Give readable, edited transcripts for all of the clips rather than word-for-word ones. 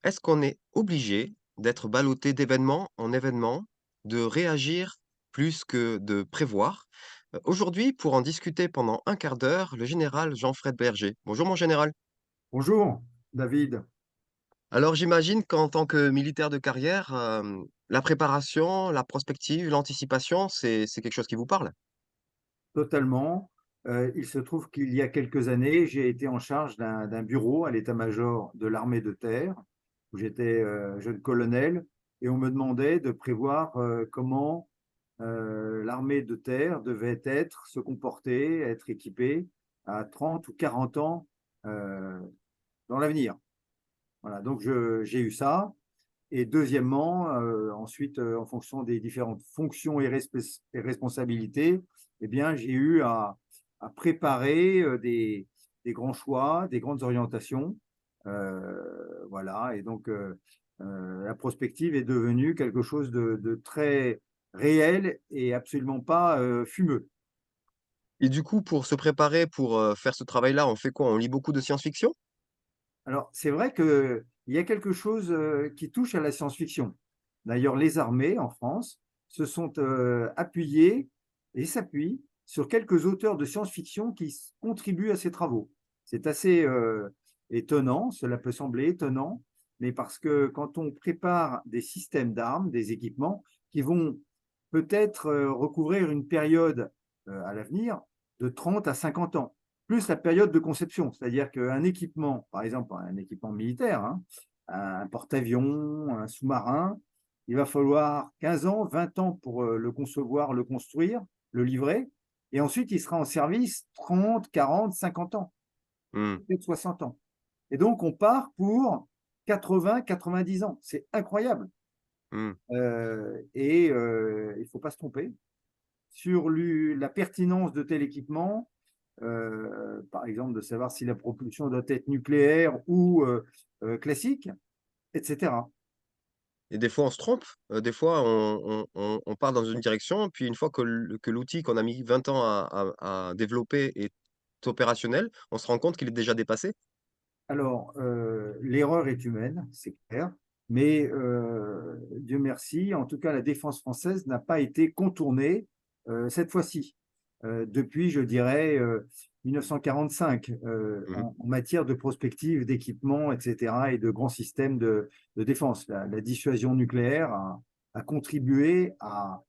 Est-ce qu'on est obligé d'être ballotté d'événement en événement, de réagir plus que de prévoir? Aujourd'hui, pour en discuter pendant un quart d'heure, le général Jean-Fred Berger. Bonjour mon général. Bonjour, David. Alors j'imagine qu'en tant que militaire de carrière, la préparation, la prospective, l'anticipation, c'est quelque chose qui vous parle? Totalement. Il se trouve qu'il y a quelques années, j'ai été en charge d'un bureau à l'état-major de l'armée de terre, où j'étais jeune colonel, et on me demandait de prévoir comment l'armée de terre devait être, se comporter, être équipée à 30 ou 40 ans euh, dans l'avenir. Voilà, donc j'ai eu ça. Et deuxièmement, ensuite, en fonction des différentes fonctions et responsabilités, eh bien, j'ai eu à préparer des grands choix, des grandes orientations. Voilà, et donc la prospective est devenue quelque chose de très réel et absolument pas fumeux. Et du coup, pour se préparer, pour, faire ce travail-là, on fait quoi? On lit beaucoup de science-fiction? Alors, c'est vrai qu'il y a quelque chose qui touche à la science-fiction. D'ailleurs, les armées en France se sont appuyées et s'appuient sur quelques auteurs de science-fiction qui contribuent à ces travaux. C'est assez étonnant, cela peut sembler étonnant, mais parce que quand on prépare des systèmes d'armes, des équipements qui vont peut-être recouvrir une période à l'avenir de 30 à 50 ans, plus la période de conception. C'est-à-dire qu'un équipement, par exemple un équipement militaire, hein, un porte-avions, un sous-marin, il va falloir 15 ans, 20 ans pour le concevoir, le construire, le livrer, et ensuite il sera en service 30, 40, 50 ans, Mmh, peut-être 60 ans. Et donc on part pour 80, 90 ans. C'est incroyable. mmh. Il ne faut pas se tromper. Sur la pertinence de tel équipement, par exemple, de savoir si la propulsion doit être nucléaire ou classique, etc. Et des fois, on se trompe, des fois, on part dans une direction, puis une fois que l'outil qu'on a mis 20 ans à développer est opérationnel, on se rend compte qu'il est déjà dépassé. Alors, l'erreur est humaine, c'est clair, mais Dieu merci, en tout cas, la défense française n'a pas été contournée cette fois-ci, depuis, je dirais, 1945, Mmh. en matière de prospective, d'équipement, etc., et de grands systèmes de défense. La dissuasion nucléaire a contribué à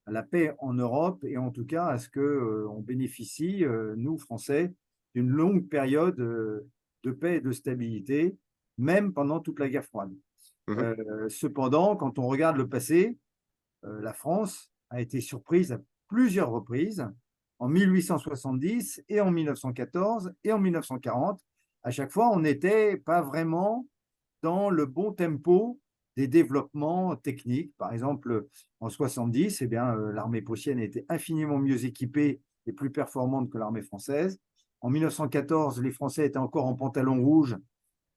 la paix en Europe et en tout cas à ce que on bénéficie, nous, Français, d'une longue période de paix et de stabilité, même pendant toute la guerre froide. Mmh. Cependant, quand on regarde le passé, la France a été surprise à plusieurs reprises, en 1870 et en 1914 et en 1940. À chaque fois, on n'était pas vraiment dans le bon tempo des développements techniques. Par exemple, en 70, eh bien, l'armée prussienne était infiniment mieux équipée et plus performante que l'armée française. En 1914, les Français étaient encore en pantalon rouge,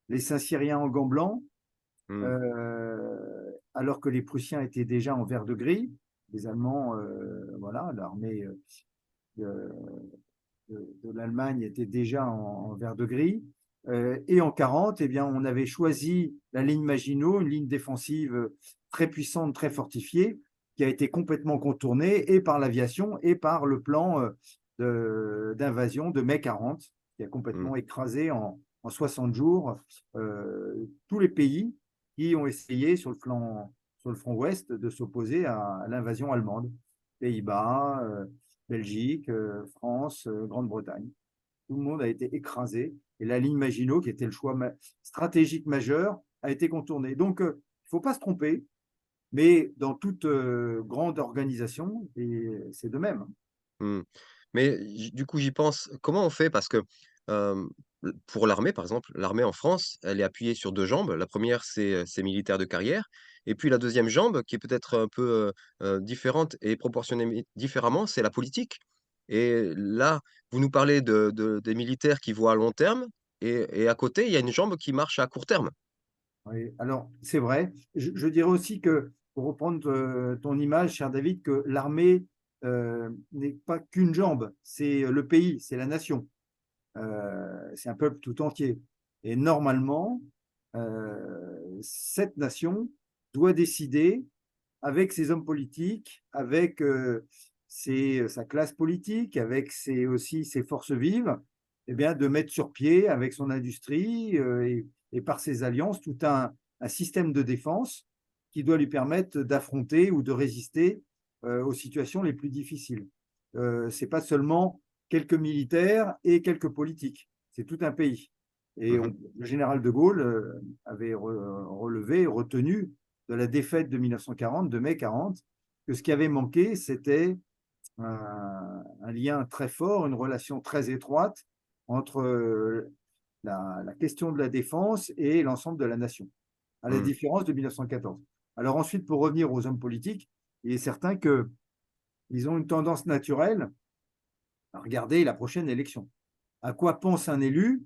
les Saint-Syriens en gants blancs, Mmh. alors que les Prussiens étaient déjà en vert de gris. Les Allemands, voilà, l'armée de, de l'Allemagne était déjà en vert de gris. Et en 40, eh bien, on avait choisi la ligne Maginot, une ligne défensive très puissante, très fortifiée, qui a été complètement contournée et par l'aviation et par le plan d'invasion de mai 40, qui a Mmh. complètement écrasé en 60 jours tous les pays qui ont essayé sur le front ouest de s'opposer à l'invasion allemande. Pays-Bas, Belgique, France, Grande-Bretagne. Tout le monde a été écrasé et la ligne Maginot, qui était le choix stratégique majeur, a été contournée. Donc, il ne faut pas se tromper, mais dans toute grande organisation, et c'est de même. Mmh. Mais du coup, j'y pense, comment on fait? Parce que, hem, pour l'armée, par exemple, l'armée en France, elle est appuyée sur 2 jambes. La première, c'est militaire de carrière et puis la deuxième jambe, qui est peut-être un peu, différente et proportionnée différemment, c'est la politique. Et là, vous nous parlez des militaires qui voient à long terme et à côté, il y a une jambe qui marche à court terme. Oui, alors, c'est vrai. Je dirais aussi que, pour reprendre ton image, cher David, que l'armée n'est pas qu'une jambe, c'est le pays, c'est la nation, c'est un peuple tout entier. Et normalement, cette nation doit décider avec ses hommes politiques, avec sa classe politique, avec aussi ses forces vives, eh bien, de mettre sur pied avec son industrie et par ses alliances tout un système de défense qui doit lui permettre d'affronter ou de résister aux situations les plus difficiles. Ce n'est pas seulement quelques militaires et quelques politiques, c'est tout un pays. Et Mmh. le général de Gaulle avait relevé, retenu de la défaite de 1940, de mai 40, que ce qui avait manqué, c'était un lien très fort, une relation très étroite entre la question de la défense et l'ensemble de la nation, à la Mmh. différence de 1914. Alors ensuite, pour revenir aux hommes politiques, il est certain qu'ils ont une tendance naturelle à regarder la prochaine élection. À quoi pense un élu?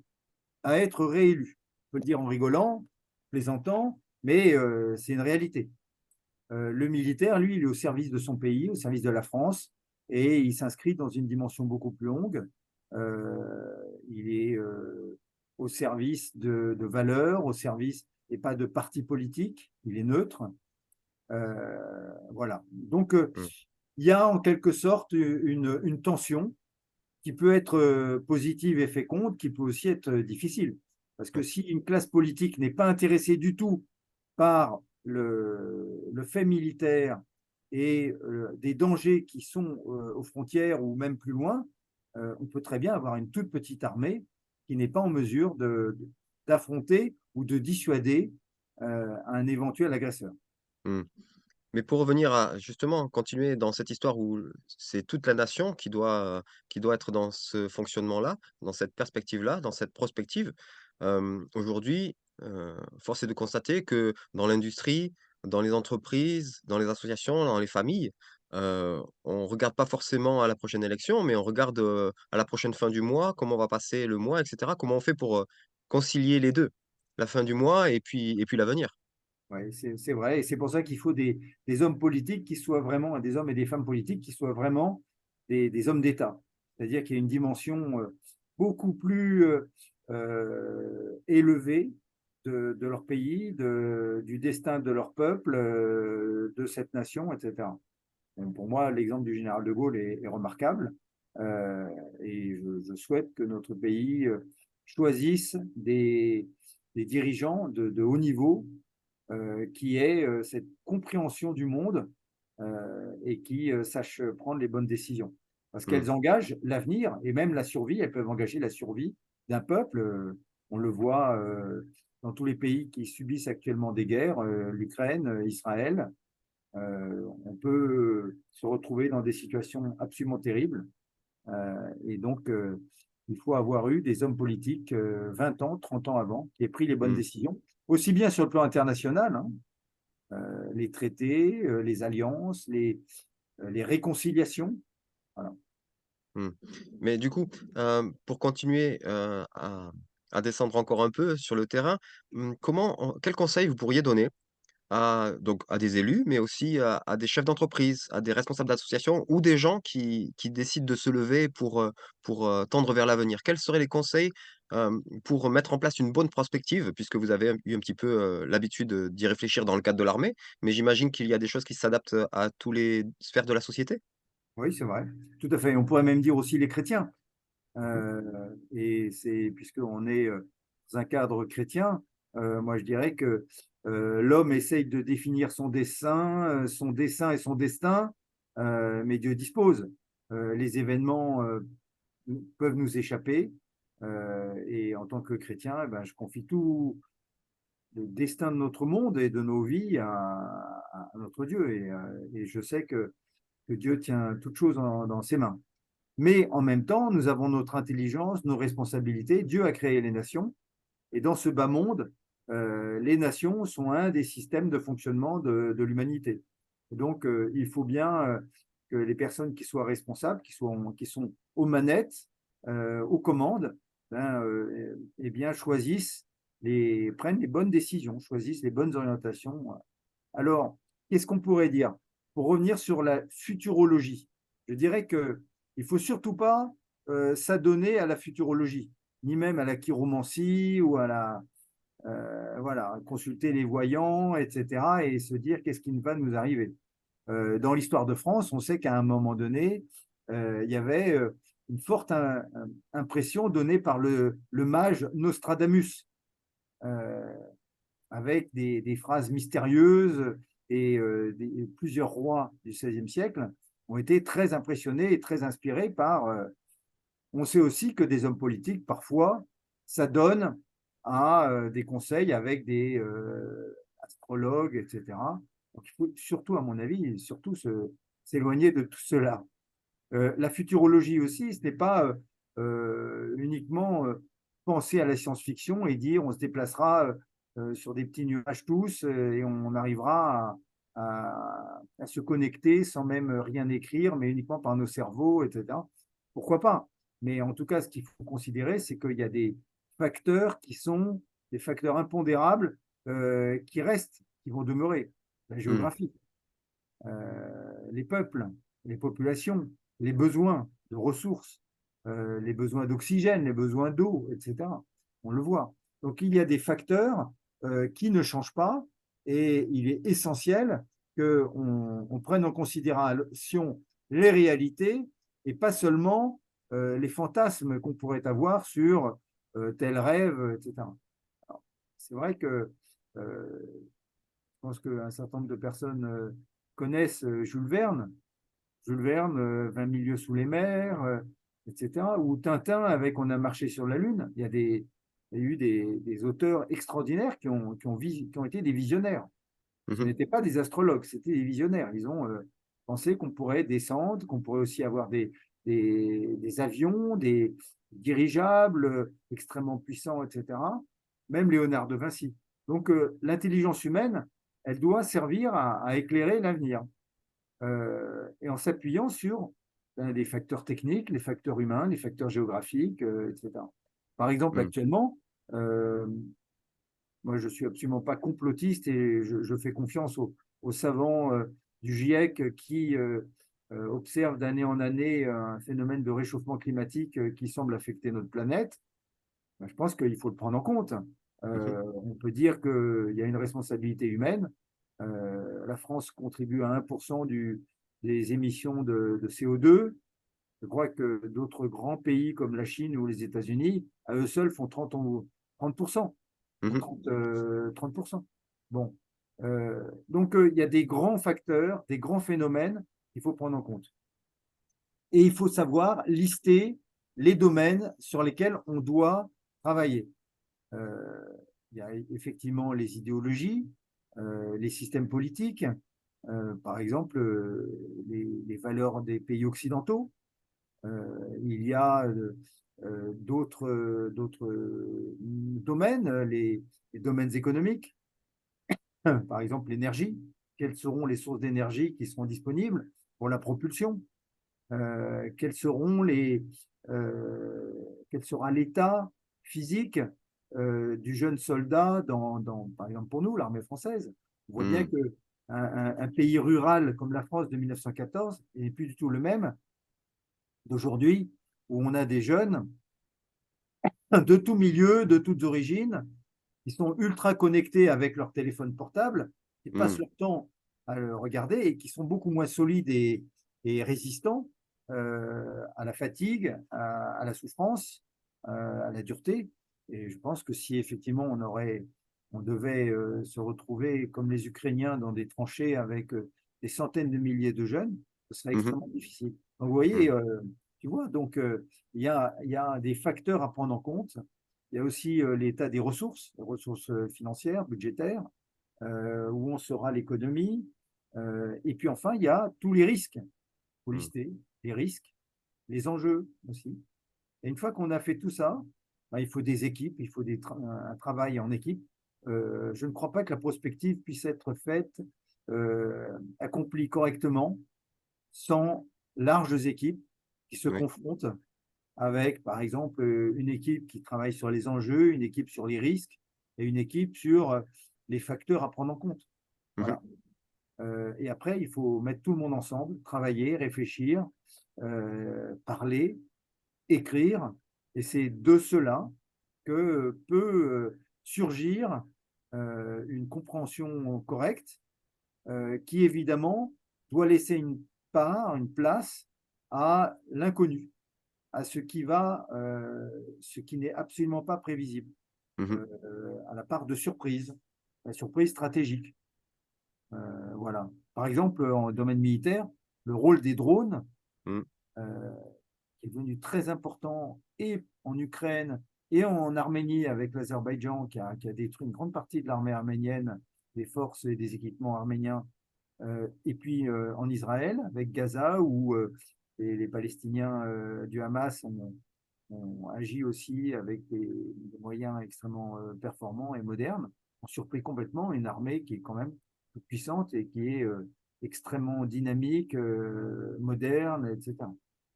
À être réélu. On peut le dire en rigolant, plaisantant, mais c'est une réalité. Le militaire, lui, il est au service de son pays, au service de la France, et il s'inscrit dans une dimension beaucoup plus longue. Il est au service de valeurs, au service, et pas de partis politiques, il est neutre. Voilà. Donc, Mmh. il y a en quelque sorte une tension qui peut être positive et féconde, qui peut aussi être difficile. Parce que Ouais. si une classe politique n'est pas intéressée du tout par le fait militaire et des dangers qui sont aux frontières ou même plus loin, on peut très bien avoir une toute petite armée qui n'est pas en mesure d'affronter ou de dissuader un éventuel agresseur. Mmh. Mais pour revenir à justement continuer dans cette histoire où c'est toute la nation qui doit être dans ce fonctionnement-là, dans cette perspective-là, dans cette prospective, aujourd'hui, force est de constater que dans l'industrie, dans les entreprises, dans les associations, dans les familles, on regarde pas forcément à la prochaine élection, mais on regarde, à la prochaine fin du mois, comment va passer le mois et cetera. Comment on fait pour, concilier les 2, la fin du mois et puis l'avenir? Oui, c'est vrai. Et c'est pour ça qu'il faut des hommes politiques qui soient vraiment, des hommes et des femmes politiques qui soient vraiment des hommes d'État. C'est-à-dire qu'il y a une dimension beaucoup plus élevée de leur pays, du destin de leur peuple, de cette nation, etc. Donc, pour moi, l'exemple du général de Gaulle est remarquable. Euh, et je souhaite que notre pays choisisse des dirigeants de haut niveau qui ait cette compréhension du monde et qui sache prendre les bonnes décisions. Parce Mmh. qu'elles engagent l'avenir et même la survie, elles peuvent engager la survie d'un peuple. On le voit dans tous les pays qui subissent actuellement des guerres, l'Ukraine, Israël. On peut se retrouver dans des situations absolument terribles. Et donc, il faut avoir eu des hommes politiques 20 ans, 30 ans avant, qui aient pris les bonnes Mmh. décisions, aussi bien sur le plan international, hein, les traités, les alliances, les réconciliations. Voilà. Mmh. Mais du coup, pour continuer, à descendre encore un peu sur le terrain, quels conseils vous pourriez donner à des élus, mais aussi à des chefs d'entreprise, à des responsables d'associations ou des gens qui décident de se lever pour, tendre vers l'avenir? Quels seraient les conseils, pour mettre en place une bonne prospective? Puisque vous avez eu un petit peu, l'habitude, d'y réfléchir dans le cadre de l'armée, mais j'imagine qu'il y a des choses qui s'adaptent, à tous les sphères de la société? Oui, c'est vrai. Tout à fait. On pourrait même dire aussi les chrétiens. Mmh. Et c'est puisqu'on est dans un cadre chrétien, moi je dirais que l'homme essaye de définir son dessein et son destin, mais Dieu dispose. Les événements peuvent nous échapper, et en tant que chrétien, eh ben, je confie tout le destin de notre monde et de nos vies à notre Dieu, et je sais que Dieu tient toutes choses dans ses mains. Mais en même temps, nous avons notre intelligence, nos responsabilités. Dieu a créé les nations. Et dans ce bas monde, les nations sont un des systèmes de fonctionnement de l'humanité. Donc, il faut bien que les personnes qui soient responsables, qui sont aux manettes, aux commandes, ben, eh bien, prennent les bonnes décisions, choisissent les bonnes orientations. Alors, qu'est-ce qu'on pourrait dire? Pour revenir sur la futurologie, je dirais que il faut surtout pas s'adonner à la futurologie, ni même à la chiromancie ou Voilà, consulter les voyants, etc., et se dire qu'est-ce qui va nous arriver. Dans l'histoire de France, on sait qu'à un moment donné, il y avait une forte impression donnée par le mage Nostradamus, euh, avec des phrases mystérieuses, et plusieurs rois du XVIe siècle ont été très impressionnés et très inspirés par. On sait aussi que des hommes politiques, parfois, s'adonnent à des conseils avec des astrologues, etc. Donc, il faut surtout, à mon avis, surtout s'éloigner de tout cela. La futurologie aussi, ce n'est pas uniquement penser à la science-fiction et dire on se déplacera sur des petits nuages tous et on arrivera à se connecter sans même rien écrire, mais uniquement par nos cerveaux, etc. Pourquoi pas? Mais en tout cas, ce qu'il faut considérer, c'est qu'il y a des facteurs qui sont des facteurs impondérables qui restent, qui vont demeurer. La Mmh. géographie, les peuples, les populations, les besoins de ressources, les besoins d'oxygène, les besoins d'eau, etc. On le voit. Donc il y a des facteurs qui ne changent pas, et il est essentiel qu'on prenne en considération les réalités et pas seulement les fantasmes qu'on pourrait avoir sur tel rêve, etc. C'est vrai que je pense qu'un certain nombre de personnes connaissent Jules Verne. Jules Verne, 20 milieux sous les mers, etc. Ou Tintin avec On a marché sur la Lune. Il y a eu des auteurs extraordinaires qui ont été des visionnaires. Ce Mmh. n'étaient pas des astrologues, c'était des visionnaires. Ils ont pensé qu'on pourrait descendre, qu'on pourrait aussi avoir des avions, des dirigeables extrêmement puissants, etc. Même Léonard de Vinci. Donc l'intelligence humaine, elle doit servir à éclairer l'avenir, et en s'appuyant sur des facteurs techniques, les facteurs humains, les facteurs géographiques, etc. Par exemple, Mmh. actuellement, euh, moi je ne suis absolument pas complotiste et je fais confiance aux savants du GIEC qui observent d'année en année un phénomène de réchauffement climatique qui semble affecter notre planète. Ben, je pense qu'il faut le prendre en compte. Mmh. On peut dire qu'il y a une responsabilité humaine. La France contribue à 1% des émissions de CO2. Je crois que d'autres grands pays comme la Chine ou les États-Unis, à eux seuls, font 30%. Font Mmh. 30%. Bon. Donc, il y a des grands facteurs, des grands phénomènes qu'il faut prendre en compte. Et il faut savoir lister les domaines sur lesquels on doit travailler. Euh, il y a effectivement les idéologies, les systèmes politiques, par exemple les valeurs des pays occidentaux. Il y a d'autres domaines, les domaines économiques, par exemple l'énergie. Quelles seront les sources d'énergie qui seront disponibles pour la propulsion? Quels seront quel sera l'état physique du jeune soldat par exemple pour nous, l'armée française. On voit bien Mmh. que un pays rural comme la France de 1914 n'est plus du tout le même d'aujourd'hui, où on a des jeunes de tout milieu, de toutes origines, qui sont ultra connectés avec leur téléphone portable, qui passent Mmh. leur temps à le regarder et qui sont beaucoup moins solides et résistants à la fatigue, à la souffrance, à la dureté. Et je pense que si effectivement on devait se retrouver comme les Ukrainiens dans des tranchées avec des centaines de milliers de jeunes, ce serait Mmh. extrêmement difficile. Donc, vous voyez, Mmh. tu vois, donc il y a des facteurs à prendre en compte. Il y a aussi l'état des ressources, les ressources financières, budgétaires, où on sera l'économie. Et puis enfin, il y a tous les risques. Il faut Mmh. lister les risques, les enjeux aussi. Et une fois qu'on a fait tout ça, ben, il faut des équipes, il faut un travail en équipe. Je ne crois pas que la prospective puisse être faite, accomplie correctement, sans larges équipes qui se Oui. confrontent avec, par exemple, une équipe qui travaille sur les enjeux, une équipe sur les risques et une équipe sur les facteurs à prendre en compte. Mmh. Voilà. Et après, il faut mettre tout le monde ensemble, travailler, réfléchir, parler, écrire. Et c'est de cela que peut surgir une compréhension correcte qui évidemment doit laisser une part, une place à l'inconnu, à ce qui n'est absolument pas prévisible, Mmh. à la part de surprise, la surprise stratégique. Voilà. Par exemple, en domaine militaire, le rôle des drones, Mmh. euh, qui est devenu très important et en Ukraine et en Arménie avec l'Azerbaïdjan qui a détruit une grande partie de l'armée arménienne, des forces et des équipements arméniens, et puis en Israël avec Gaza où les Palestiniens du Hamas ont agi aussi avec des moyens extrêmement performants et modernes, ont surpris complètement une armée qui est quand même toute puissante et qui est extrêmement dynamique, moderne, etc.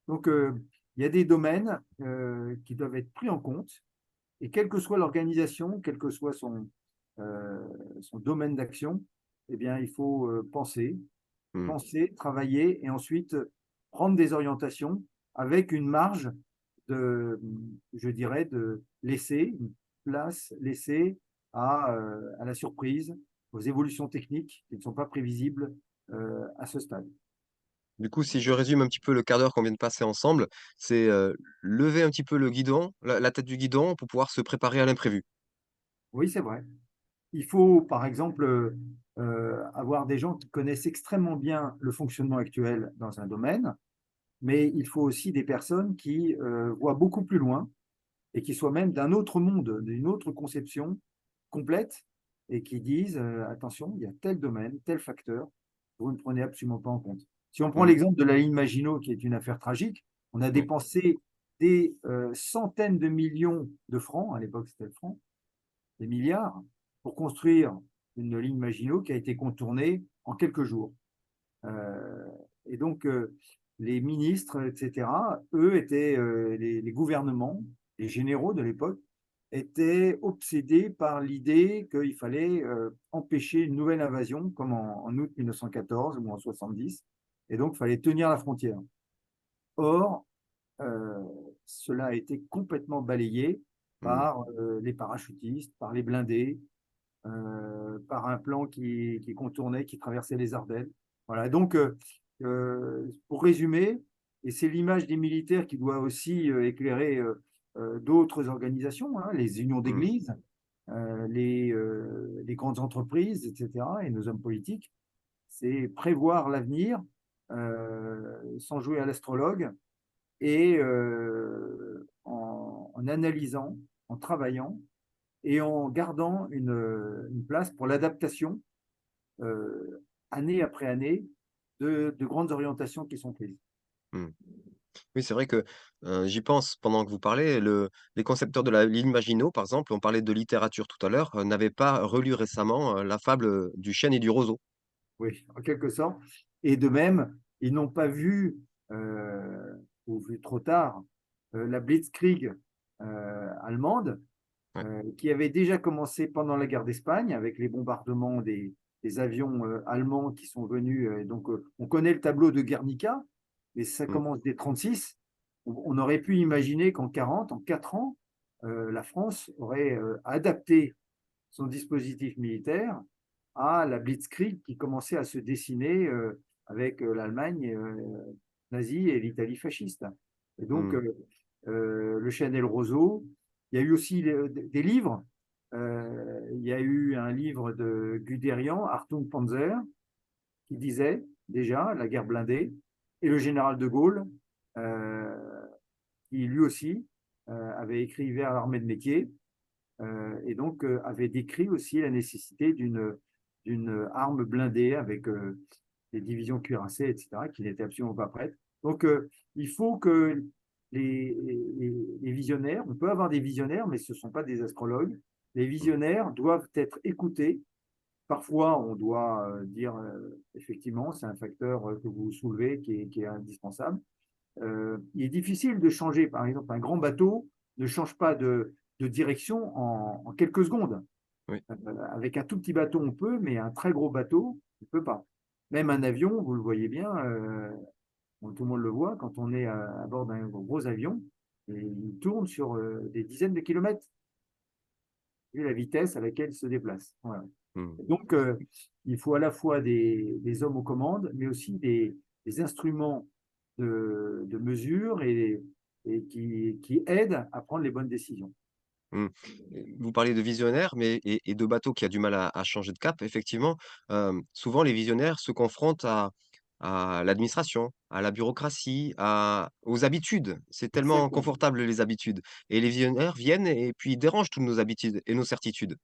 Donc, il y a des domaines qui doivent être pris en compte et quelle que soit l'organisation, quel que soit son domaine d'action, eh bien, il faut Mmh. penser, travailler et ensuite prendre des orientations avec une marge je dirais, de laisser une place laissée à la surprise, aux évolutions techniques qui ne sont pas prévisibles à ce stade. Du coup, si je résume un petit peu le quart d'heure qu'on vient de passer ensemble, c'est, lever un petit peu le guidon, la tête du guidon pour pouvoir se préparer à l'imprévu. Oui, c'est vrai. Il faut, par exemple, avoir des gens qui connaissent extrêmement bien le fonctionnement actuel dans un domaine, mais il faut aussi des personnes qui voient beaucoup plus loin et qui soient même d'un autre monde, d'une autre conception complète, et qui disent attention, il y a tel domaine, tel facteur, vous ne prenez absolument pas en compte. Si on prend Mmh. l'exemple de la ligne Maginot, qui est une affaire tragique, on a Oui. dépensé des centaines de millions de francs, à l'époque c'était le franc, des milliards, pour construire une ligne Maginot qui a été contournée en quelques jours. Euh, et donc, les ministres, etc., eux étaient, les gouvernements, les généraux de l'époque, étaient obsédés par l'idée qu'il fallait empêcher une nouvelle invasion, comme en août 1914 ou en 70, et donc il fallait tenir la frontière. Or, euh, cela a été complètement balayé Mmh. par les parachutistes, par les blindés, par un plan qui contournait, qui traversait les Ardennes. Voilà, donc pour résumer, et c'est l'image des militaires qui doit aussi éclairer d'autres organisations, hein, les unions Mmh. d'église, les grandes entreprises, etc., et nos hommes politiques, c'est prévoir l'avenir sans jouer à l'astrologue et en analysant, en travaillant et en gardant une place pour l'adaptation année après année de grandes orientations qui sont prises. Mmh. Oui, c'est vrai que, j'y pense pendant que vous parlez, les concepteurs de la ligne Maginot, par exemple, on parlait de littérature tout à l'heure, n'avaient pas relu récemment, la fable, du chêne et du roseau. Oui, en quelque sorte. Et de même, ils n'ont pas vu, euh, ou vu trop tard, la Blitzkrieg allemande, Ouais. qui avait déjà commencé pendant la guerre d'Espagne avec les bombardements des avions allemands qui sont venus. Donc, on connaît le tableau de Guernica, mais ça Mmh. commence dès 1936. On aurait pu imaginer qu'en 40, en 4 ans, la France aurait adapté son dispositif militaire à la Blitzkrieg qui commençait à se dessiner avec l'Allemagne nazie et l'Italie fasciste. Et donc, Mmh. le chêne et le roseau. Il y a eu aussi des livres. Il y a eu un livre de Guderian, Achtung Panzer, qui disait déjà la guerre blindée, et le général de Gaulle, euh, qui lui aussi avait écrit vers l'armée de métier, et donc avait décrit aussi la nécessité d'une arme blindée avec des divisions cuirassées, etc., qui n'étaient absolument pas prêtes. Donc, il faut que les visionnaires, on peut avoir des visionnaires, mais ce ne sont pas des astrologues, les Mmh. visionnaires doivent être écoutés. Parfois, on doit dire, effectivement, c'est un facteur que vous soulevez qui est indispensable. Il est difficile de changer, par exemple, un grand bateau ne change pas de direction en quelques secondes. Oui. Avec un tout petit bateau, on peut, mais un très gros bateau, on ne peut pas. Même un avion, vous le voyez bien, tout le monde le voit, quand on est à bord d'un gros avion, et il tourne sur des dizaines de kilomètres. vu la vitesse à laquelle ils se déplacent. Voilà. Mmh. Donc, il faut à la fois des hommes aux commandes, mais aussi des instruments de mesure et qui aident à prendre les bonnes décisions. Mmh. Vous parlez de visionnaires, mais et de bateaux qui a du mal à changer de cap. Effectivement, souvent les visionnaires se confrontent à l'administration, à la bureaucratie, aux habitudes. C'est tellement Exactement. confortable les habitudes et les visionnaires viennent et puis dérangent toutes nos habitudes et nos certitudes.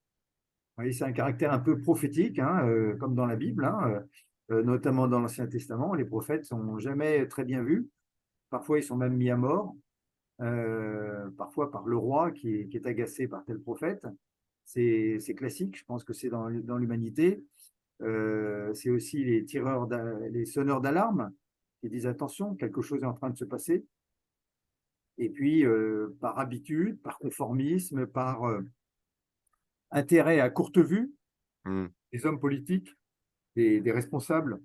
Oui, c'est un caractère un peu prophétique, hein, comme dans la Bible, hein, notamment dans l'Ancien Testament. Les prophètes sont jamais très bien vus. Parfois, ils sont même mis à mort, parfois par le roi qui est agacé par tel prophète. C'est classique, je pense que c'est dans l'humanité. C'est aussi les sonneurs d'alarme qui disent attention, quelque chose est en train de se passer. Et puis, par habitude, par conformisme, par intérêt à courte vue, Mmh. les hommes politiques, des responsables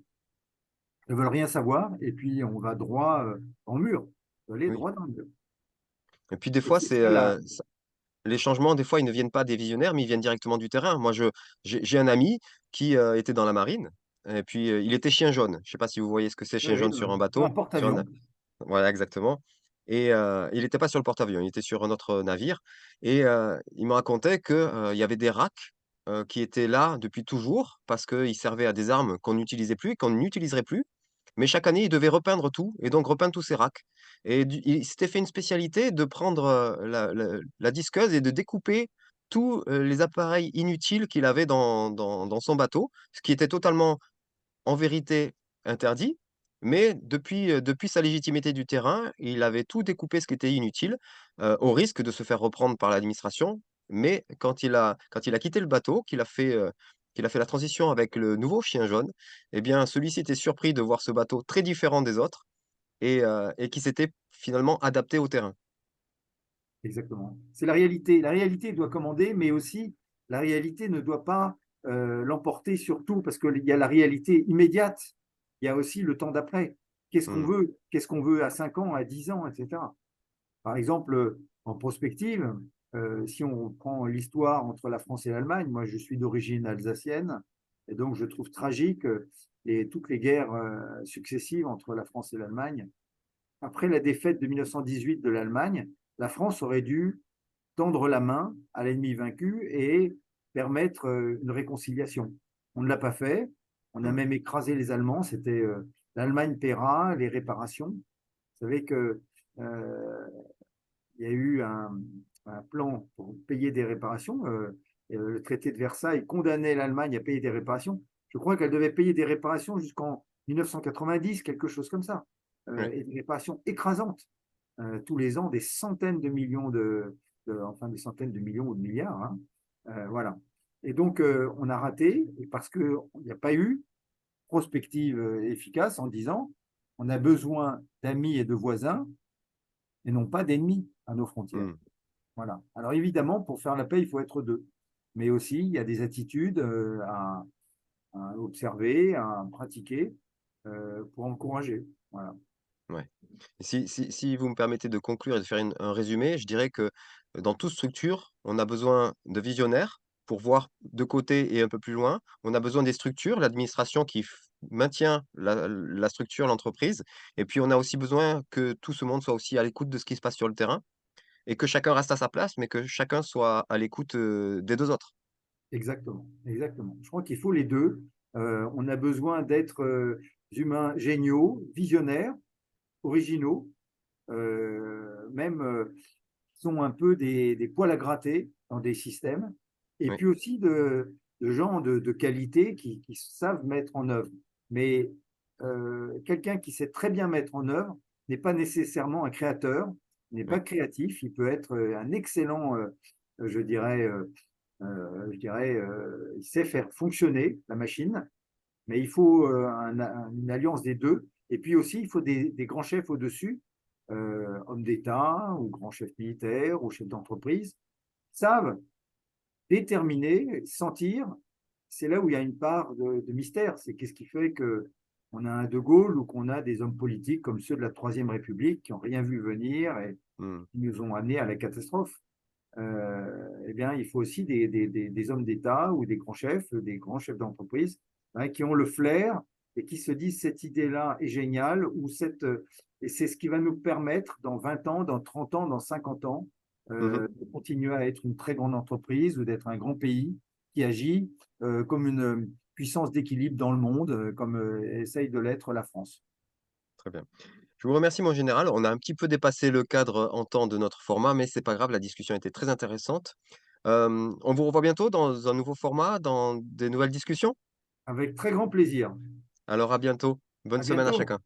ne veulent rien savoir, et puis on va droit dans le mur. On va aller Oui droit dans le mur. et puis des Et fois c'est c'est, ça la. les changements, des fois, ils ne viennent pas des visionnaires, mais ils viennent directement du terrain. Moi, j'ai un ami qui, était dans la marine et puis, il était chien jaune. Je sais pas si vous voyez ce que c'est Oui, chien oui, jaune sur un un bateau? Sur un porte-avions. Voilà, exactement et il était pas sur le porte-avions, il était sur un autre navire et il me racontait que, il y avait des racks, qui étaient là depuis toujours parce qu'ils servaient à des armes qu'on n'utilisait plus, qu'on n'utiliserait plus, mais chaque année, il devait repeindre tout et donc repeindre tous ses racks et il s'était fait une spécialité de prendre, la disqueuse et de découper tous, les appareils inutiles qu'il avait dans son bateau, ce qui était totalement en vérité, interdit, mais depuis sa légitimité du terrain, il avait tout découpé ce qui était inutile, au risque de se faire reprendre par l'administration. Mais quand il a quitté le bateau, qu'il a fait la transition avec le nouveau chien jaune, eh bien, celui-ci était surpris de voir ce bateau très différent des autres et qui s'était finalement adapté au terrain. Exactement. C'est la réalité. La réalité doit commander, mais aussi la réalité ne doit pas l'emporter sur tout, parce qu'il y a la réalité immédiate, il y a aussi le temps d'après. Qu'est-ce qu'on Mmh, veut? Qu'est-ce qu'on veut à 5 ans, à 10 ans, etc. Par exemple, en prospective, si on prend l'histoire entre la France et l'Allemagne, moi je suis d'origine alsacienne, et donc je trouve tragique toutes les guerres successives entre la France et l'Allemagne. Après la défaite de 1918 de l'Allemagne, la France aurait dû tendre la main à l'ennemi vaincu et permettre une réconciliation. On ne l'a pas fait. On a mmh, même écrasé les Allemands. C'était l'Allemagne paiera les réparations. Vous savez que il y a eu un plan pour payer des réparations. Et le traité de Versailles condamnait l'Allemagne à payer des réparations. Je crois qu'elle devait payer des réparations jusqu'en 1990, quelque chose comme ça. oui, Et des réparations écrasantes. Tous les ans, des centaines de millions enfin des centaines de millions ou de milliards. Hein. Voilà. Et donc, on a raté parce qu'il n'y a pas eu prospective efficace en disant on a besoin d'amis et de voisins et non pas d'ennemis à nos frontières. mmh. Voilà. Alors évidemment, pour faire la paix, il faut être deux. Mais aussi, il y a des attitudes à observer, à pratiquer pour encourager. Voilà. Ouais. Si vous me permettez de conclure et de faire un résumé, je dirais que, dans toute structure, on a besoin de visionnaires pour voir de côté et un peu plus loin. On a besoin des structures, l'administration qui maintient la structure, l'entreprise et puis on a aussi besoin que tout ce monde soit aussi à l'écoute de ce qui se passe sur le terrain et que chacun reste à sa place, mais que chacun soit à l'écoute, des 2 autres. Exactement, exactement. Je crois qu'il faut les deux. On a besoin d'être humains géniaux, visionnaires, originaux, même qui sont un peu des poils à gratter dans des systèmes, et Oui, puis aussi de gens de qualité qui savent mettre en œuvre. Mais quelqu'un qui sait très bien mettre en œuvre n'est pas nécessairement un créateur, n'est pas oui. créatif, il peut être un excellent, je dirais, il sait faire fonctionner la machine, mais il faut une alliance des deux. Et puis aussi, il faut des grands chefs au-dessus, hommes d'État ou grands chefs militaires ou chefs d'entreprise, savent déterminer, sentir. C'est là où il y a une part de mystère. C'est qu'est-ce qui fait que on a un De Gaulle ou qu'on a des hommes politiques comme ceux de la Troisième République qui n'ont rien vu venir et Mmh. qui nous ont amenés à la catastrophe. eh bien, il faut aussi des hommes d'État ou des grands chefs d'entreprise, hein, qui ont le flair et qui se disent: «Cette idée-là est géniale» ou et c'est ce qui va nous permettre dans 20 ans, dans 30 ans, dans 50 ans, Mmh. de continuer à être une très grande entreprise ou d'être un grand pays qui agit, comme une, puissance d'équilibre dans le monde, comme, essaye de l'être la France. Très bien. Je vous remercie mon général. On a un petit peu dépassé le cadre en temps de notre format, mais c'est pas grave, la discussion était très intéressante. On vous revoit bientôt dans un nouveau format, dans des nouvelles discussions? Avec très grand plaisir. Alors à bientôt. Bonne À semaine à bientôt. chacun.